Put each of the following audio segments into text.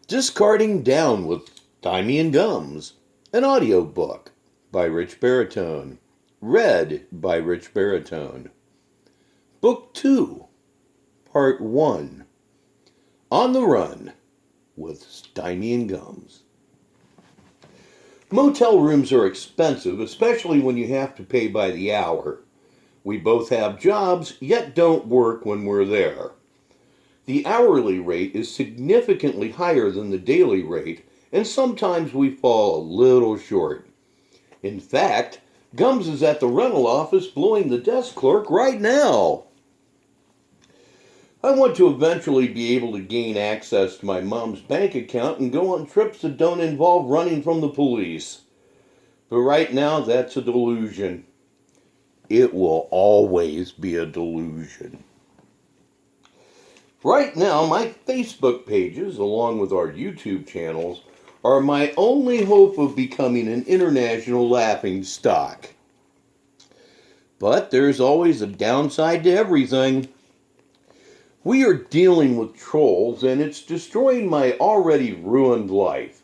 Discarding Down with Stymie and Gums, an audiobook by Rich Baritone, read by Rich Baritone. Book 2, Part 1, On the Run with Stymie and Gums. Motel rooms are expensive, especially when you have to pay by the hour. We both have jobs, yet don't work when we're there. The hourly rate is significantly higher than the daily rate, and sometimes we fall a little short. In fact, Gums is at the rental office blowing the desk clerk right now. I want to eventually be able to gain access to my mom's bank account and go on trips that don't involve running from the police. But right now, that's a delusion. It will always be a delusion. Right now, my Facebook pages, along with our YouTube channels, are my only hope of becoming an international laughingstock. But there's always a downside to everything. We are dealing with trolls, and it's destroying my already ruined life.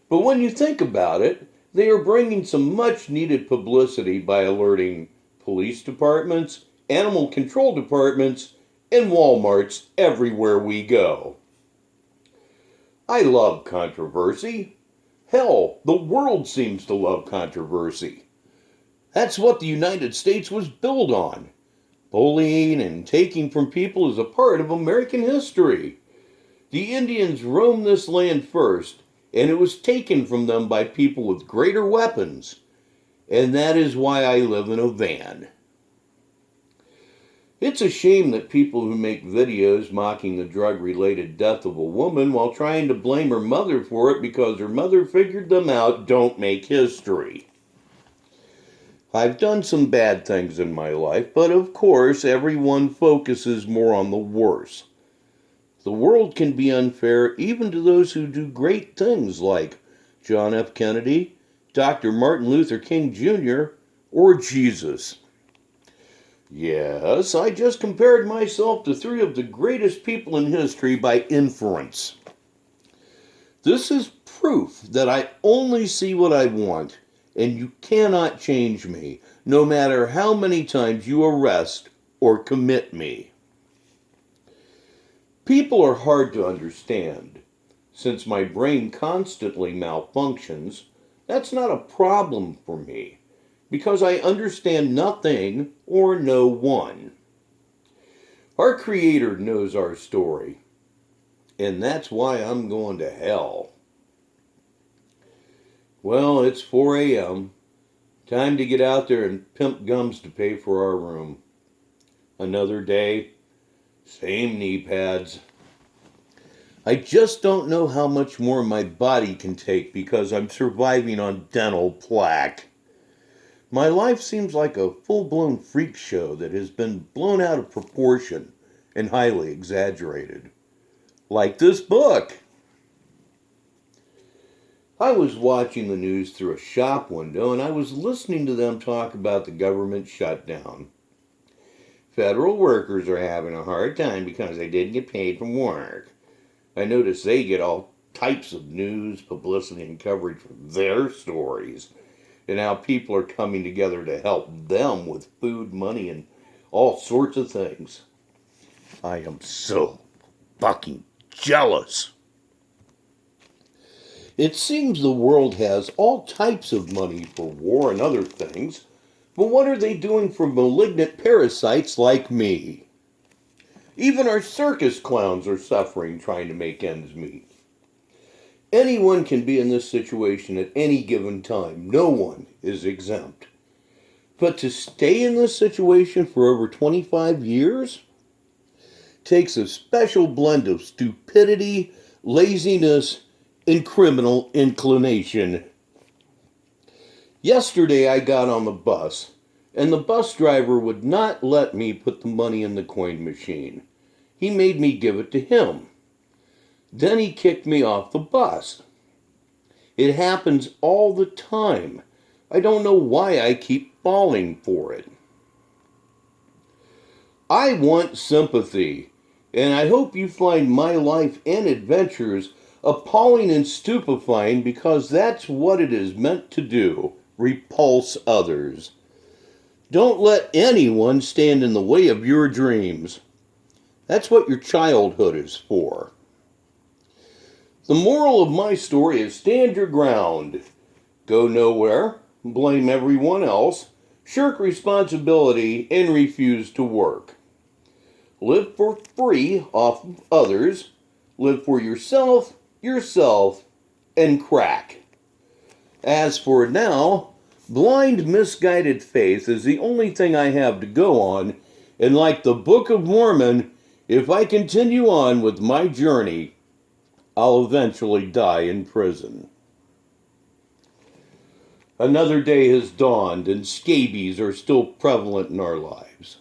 But when you think about it, they are bringing some much-needed publicity by alerting police departments, animal control departments, and Walmarts everywhere we go. I love controversy. Hell, the world seems to love controversy. That's what the United States was built on. Bullying and taking from people is a part of American history. The Indians roamed this land first, and it was taken from them by people with greater weapons. And that is why I live in a van. It's a shame that people who make videos mocking the drug-related death of a woman while trying to blame her mother for it because her mother figured them out don't make history. I've done some bad things in my life, but of course everyone focuses more on the worst. The world can be unfair even to those who do great things like John F. Kennedy, Dr. Martin Luther King Jr., or Jesus. Yes, I just compared myself to three of the greatest people in history by inference. This is proof that I only see what I want, and you cannot change me, no matter how many times you arrest or commit me. People are hard to understand. Since my brain constantly malfunctions, that's not a problem for me, because I understand nothing or no one. Our Creator knows our story, and that's why I'm going to hell. Well, it's 4 a.m. Time to get out there and pimp Gums to pay for our room. Another day, same knee pads. I just don't know how much more my body can take because I'm surviving on dental plaque. My life seems like a full-blown freak show that has been blown out of proportion and highly exaggerated. Like this book. I was watching the news through a shop window and I was listening to them talk about the government shutdown. Federal workers are having a hard time because they didn't get paid from work. I notice they get all types of news, publicity, and coverage from their stories, and how people are coming together to help them with food, money, and all sorts of things. I am so fucking jealous. It seems the world has all types of money for war and other things, but what are they doing for malignant parasites like me? Even our circus clowns are suffering trying to make ends meet. Anyone can be in this situation at any given time. No one is exempt. But to stay in this situation for over 25 years takes a special blend of stupidity, laziness, and criminal inclination. Yesterday I got on the bus, and the bus driver would not let me put the money in the coin machine. He made me give it to him. Then he kicked me off the bus. It happens all the time. I don't know why I keep falling for it. I want sympathy, and I hope you find my life and adventures Appalling and stupefying because that's what it is meant to do, repulse others. Don't let anyone stand in the way of your dreams. That's what your childhood is for. The moral of my story is stand your ground. Go nowhere, blame everyone else, shirk responsibility, and refuse to work. Live for free off of others. Live for yourself, and crack. As for now, blind, misguided faith is the only thing I have to go on, and like the Book of Mormon, if I continue on with my journey, I'll eventually die in prison. Another day has dawned, and scabies are still prevalent in our lives.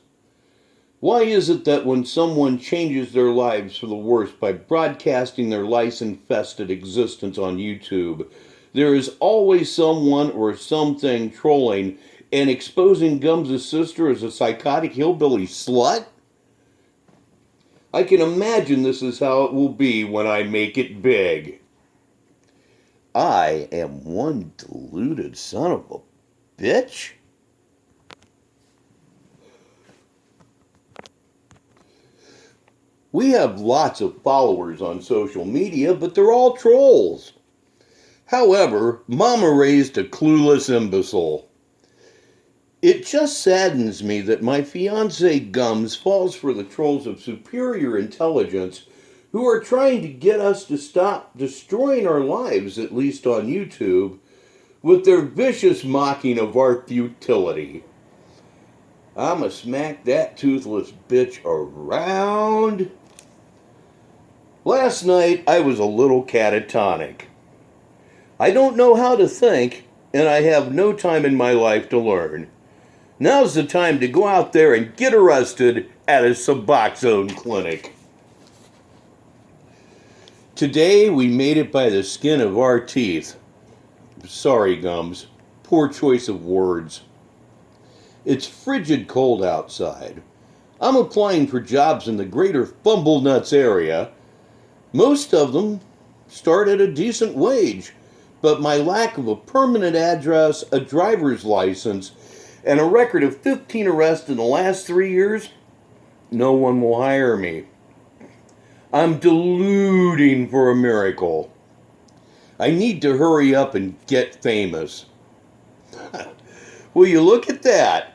Why is it that when someone changes their lives for the worse by broadcasting their lice-infested existence on YouTube, there is always someone or something trolling and exposing Gums' sister as a psychotic hillbilly slut? I can imagine this is how it will be when I make it big. I am one deluded son of a bitch. We have lots of followers on social media, but they're all trolls. However, Mama raised a clueless imbecile. It just saddens me that my fiance Gums falls for the trolls of superior intelligence who are trying to get us to stop destroying our lives, at least on YouTube, with their vicious mocking of our futility. I'ma smack that toothless bitch around. Last night, I was a little catatonic. I don't know how to think, and I have no time in my life to learn. Now's the time to go out there and get arrested at a Suboxone clinic. Today, we made it by the skin of our teeth. Sorry, Gums. Poor choice of words. It's frigid cold outside. I'm applying for jobs in the greater Fumblenuts area. Most of them start at a decent wage, but my lack of a permanent address, a driver's license, and a record of 15 arrests in the last 3 years, no one will hire me. I'm deluding for a miracle. I need to hurry up and get famous. Will you look at that?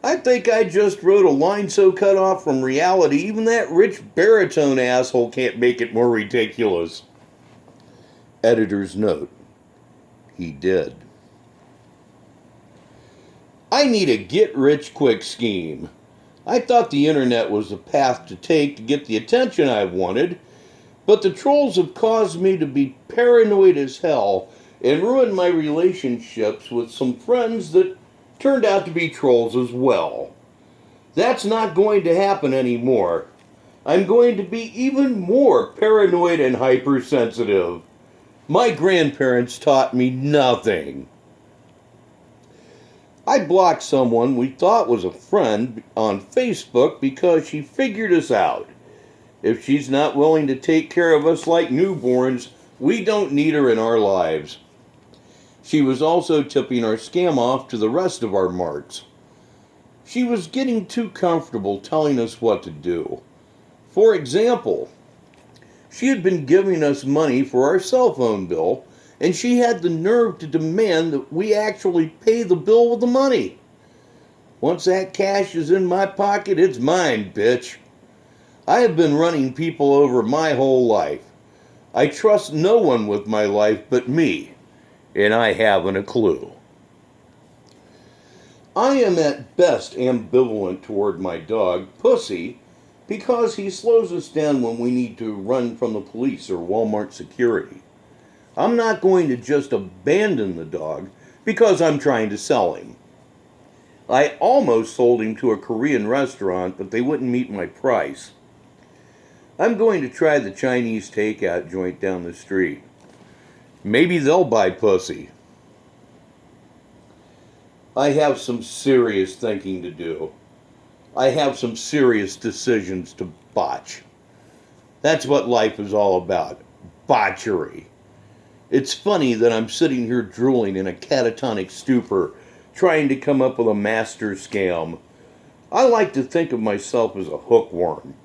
I think I just wrote a line so cut off from reality, even that rich baritone asshole can't make it more ridiculous. Editor's note. He did. I need a get-rich-quick scheme. I thought the internet was the path to take to get the attention I wanted, but the trolls have caused me to be paranoid as hell and ruined my relationships with some friends that turned out to be trolls as well. That's not going to happen anymore. I'm going to be even more paranoid and hypersensitive. My grandparents taught me nothing. I blocked someone we thought was a friend on Facebook because she figured us out. If she's not willing to take care of us like newborns, we don't need her in our lives. She was also tipping our scam off to the rest of our marks. She was getting too comfortable telling us what to do. For example, she had been giving us money for our cell phone bill, and she had the nerve to demand that we actually pay the bill with the money. Once that cash is in my pocket, it's mine, bitch. I have been running people over my whole life. I trust no one with my life but me, and I haven't a clue. I am at best ambivalent toward my dog, Pussy, because he slows us down when we need to run from the police or Walmart security. I'm not going to just abandon the dog because I'm trying to sell him. I almost sold him to a Korean restaurant, but they wouldn't meet my price. I'm going to try the Chinese takeout joint down the street. Maybe they'll buy Pussy. I have some serious thinking to do. I have some serious decisions to botch. That's what life is all about. debauchery. It's funny that I'm sitting here drooling in a catatonic stupor, trying to come up with a master scam. I like to think of myself as a hookworm.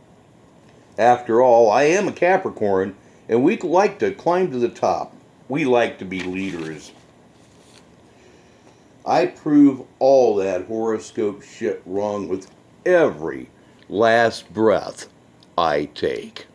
After all, I am a Capricorn, and we like to climb to the top. We like to be leaders. I prove all that horoscope shit wrong with every last breath I take.